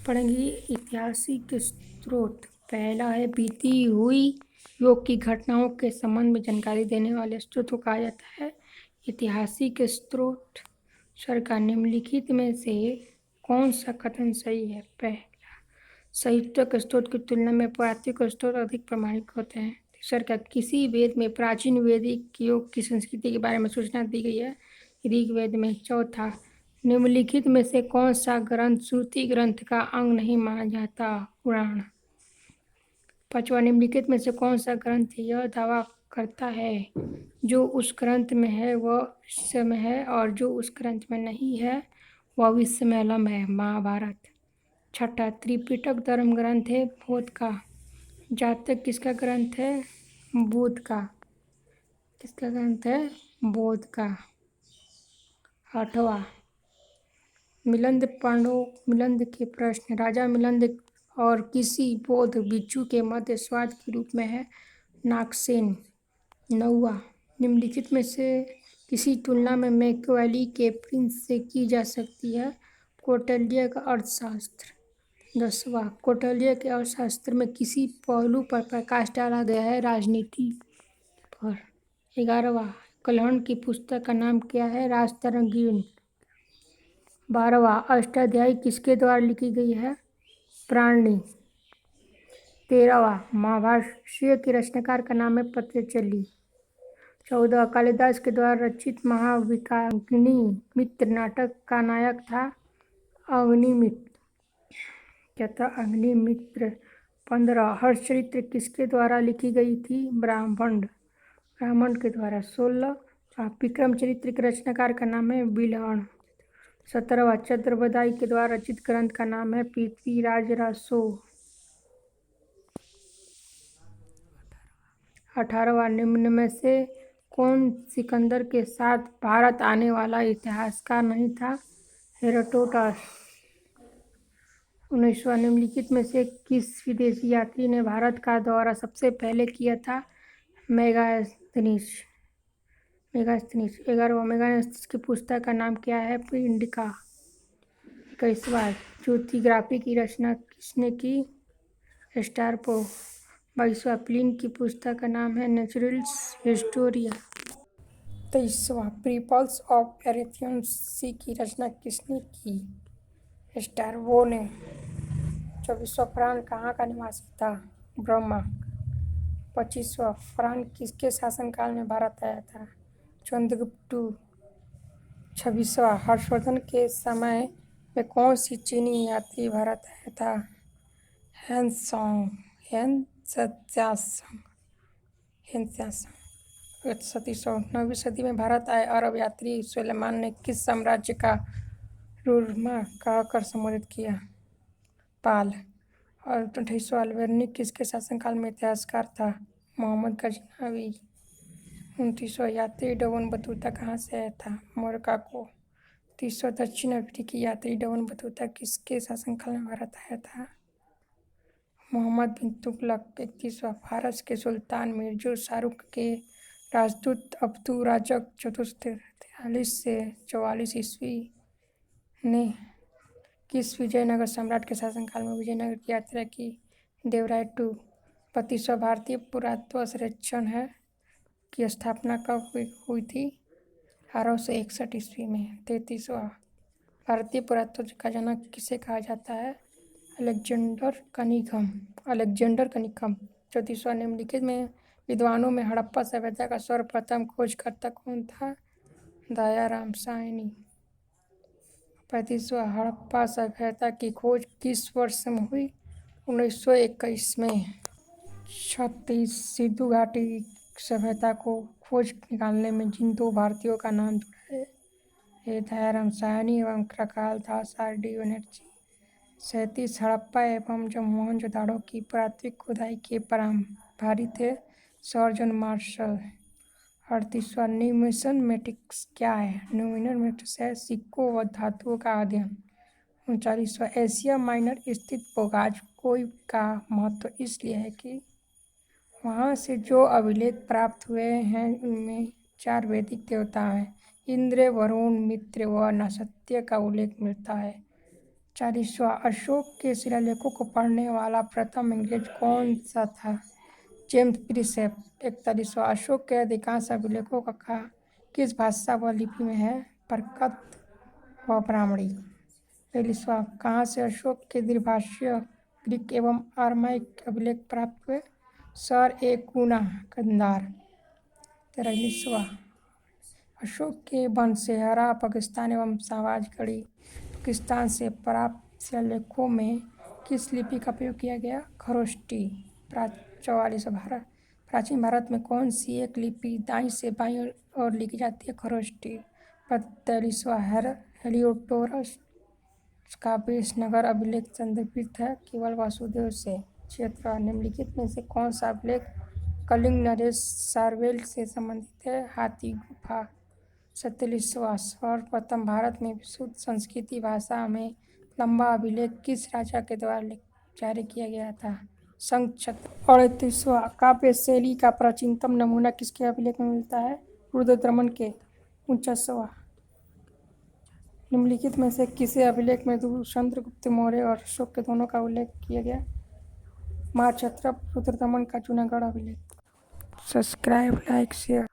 पढ़ेंगे ऐतिहासिक स्रोत। पहला है बीती हुई योग की घटनाओं के संबंध में जानकारी देने वाले स्रोत को कहा जाता है ऐतिहासिक स्रोत। सरकार निम्नलिखित में से कौन सा कथन सही है? पहला, साहित्यिक स्रोत की तुलना में पुरातात्विक स्रोत अधिक प्रामाणिक होते हैं। तीसरा, किसी वेद में प्राचीन वैदिक योग की संस्कृति के बारे में सूचना दी गई है, ऋग्वेद में। चौथा, निम्नलिखित में से कौन सा ग्रंथ श्रुति ग्रंथ का अंग नहीं माना जाता? पुराण। पांचवा, निम्नलिखित में से कौन सा ग्रंथ यह दावा करता है जो उस ग्रंथ में है वह विश्व में है और जो उस ग्रंथ में नहीं है वह विश्व में अलम है? महाभारत। छठा, त्रिपिटक धर्म ग्रंथ है बौद्ध का। जातक किसका ग्रंथ है? बुद्ध का। किसका ग्रंथ है? बौद्ध का। आठवां, मिलिंद मिलिंद के प्रश्न। राजा मिलिंद और किसी बौद्ध भिक्षु के मध्य संवाद के रूप में है नागसेन। नौवां, निम्नलिखित में से किसी तुलना में मैकियावेली के प्रिंस से की जा सकती है? कौटिल्य का अर्थशास्त्र। 10वां, कौटिल्य के अर्थशास्त्र में किसी पहलू पर प्रकाश डाला गया है? राजनीति पर। 11वां, कल्हण की पुस्तक का नाम क्या है? राजतरंगिणी। 12वां, अष्टाध्यायी किसके द्वारा लिखी गई है? प्राणी। 13वां, महाभाष्य के रचनाकार का नाम है पतंजलि। 14वां, कालिदास के द्वारा रचित महाविकाग्नि मित्र नाटक का नायक था अग्निमित्र। क्या था? अग्निमित्र। 15, हर्षचरित्र किसके द्वारा लिखी गई थी? ब्राह्मण के द्वारा। 16, विक्रम चरित्र के रचनाकार का नाम है बिल्हण। 17वां, चंद्रबदाई के द्वारा रचित ग्रंथ का नाम है पृथ्वीराज रासो। 18वां, निम्न में से कौन सिकंदर के साथ भारत आने वाला इतिहासकार नहीं था? हेरोडोटस। 19वां, निम्नलिखित में से किस विदेशी यात्री ने भारत का दौरा सबसे पहले किया था? मेगास्थनीज। 11वां, मेगास्थनीज की पुस्तक का नाम क्या है? इंडिका। 21वां, ज्योतिग्राफी की रचना किसने की? स्ट्रैबो। 22वां, प्लिनी की पुस्तक का नाम है नेचुरल हिस्टोरिया। 23वां, पीपल्स ऑफ एथेंस की रचना किसने की? स्ट्रैबो ने। 24वां, फरहान कहाँ का निवासी था? बर्मा। 25वां, फरहान किसके शासनकाल में भारत आया था? चंद्रगुप्त। 26वां, हर्षवर्धन के समय में कौन सी चीनी यात्री भारत आया था? हेनत्सांग। 37वां, 9वीं सदी में भारत आए अरब यात्री सुलेमान ने किस साम्राज्य का रुरमा कहकर संबोधित किया? पाल। और 28वां, अल्बर्नी किसके शासनकाल में इतिहासकार था? मोहम्मद गजनवी। 29वां, यात्री डबन बतूता कहाँ से आया था? मोरक्को। 30वां, दक्षिण अफ्रीकी यात्री डबन बतूता किसके शासनकाल में भारत आया था? मोहम्मद बिन तुगलक। 31वां, फारस के सुल्तान मिर्जा शाहरुख के राजदूत अब्दुल राज़ाक चतुर्थ 43 से 44 ईस्वी ने किस विजयनगर सम्राट के शासनकाल में विजयनगर की यात्रा की? देवराय टू। 32वां, भारतीय पुरातत्व सर्वेक्षण है की स्थापना कब हुई थी? 1861 ईस्वी में। 33वां, भारतीय पुरातत्व का जनक किसे कहा जाता है? Alexander Cunningham. 34वां, निम्नलिखित में विद्वानों में हड़प्पा सभ्यता का सर्वप्रथम खोजकर्ता कौन था? दयाराम साहनी। 35वां, हड़प्पा सभ्यता की खोज किस वर्ष में हुई? 1921 में। 36, सिंधु घाटी सभ्यता को खोज निकालने में जिन दो भारतीयों का नाम जुड़ा है ये दयाराम साहनी एवं कृपाल दास R.D. बनर्जी। 37, हड़प्पा एवं मोहनजोदड़ो की पुरातात्विक खुदाई के प्रभारी थे सर जॉन मार्शल। 38वां, न्यूमिसमेटिक्स क्या है? न्यूमिसमेटिक्स है सिक्कों व धातुओं का अध्ययन। 39वां, एशिया माइनर स्थित बोगाज का महत्व इसलिए है कि वहाँ से जो अभिलेख प्राप्त हुए हैं उनमें 4 वैदिक देवता हैं इंद्र, वरुण, मित्र व नक्षत्र का उल्लेख मिलता है। 40वां अशोक के शिलालेखों को पढ़ने वाला प्रथम अंग्रेज कौन सा था? James Prinsep. 41वां अशोक के अधिकांश अभिलेखों का किस भाषा व लिपि में है? प्रकृत व ब्राह्मणी। 42वां कहाँ से अशोक के द्विभाषीय ग्रीक एवं अरामाइक अभिलेख प्राप्त हुए? सर ए कूना, कंधार। 43वां अशोक के वंशहरा पाकिस्तान एवं शहबाजगढ़ी पाकिस्तान से प्राप्त शिलालेखों में किस लिपि का प्रयोग किया गया? खरोष्टी। 44वां प्राचीन भारत में कौन सी एक लिपि दाईं से बाईं ओर लिखी जाती है? खरोष्टी। 45वां हेलियोडोरस का विजयनगर अभिलेख संदर्भित है केवल वासुदेव से। 76वां निम्नलिखित में से कौन सा अभिलेख कलिंग नरेश सारवेल से संबंधित है? हाथी गुफा। 47वां सर्वप्रथम भारत में विशुद्ध संस्कृत भाषा में लंबा अभिलेख किस राजा के द्वारा जारी किया गया था? शंखचूड़। 38वां काव्य शैली का प्राचीनतम नमूना किसके अभिलेख में मिलता है? रुद्रदमन के। 49वां निम्नलिखित में से किसे अभिलेख में चंद्रगुप्त मौर्य और अशोक के दोनों का उल्लेख किया गया? महाक्षत्रप रुद्रदमन का जूनागढ़ अभिलेख। Subscribe, like, share.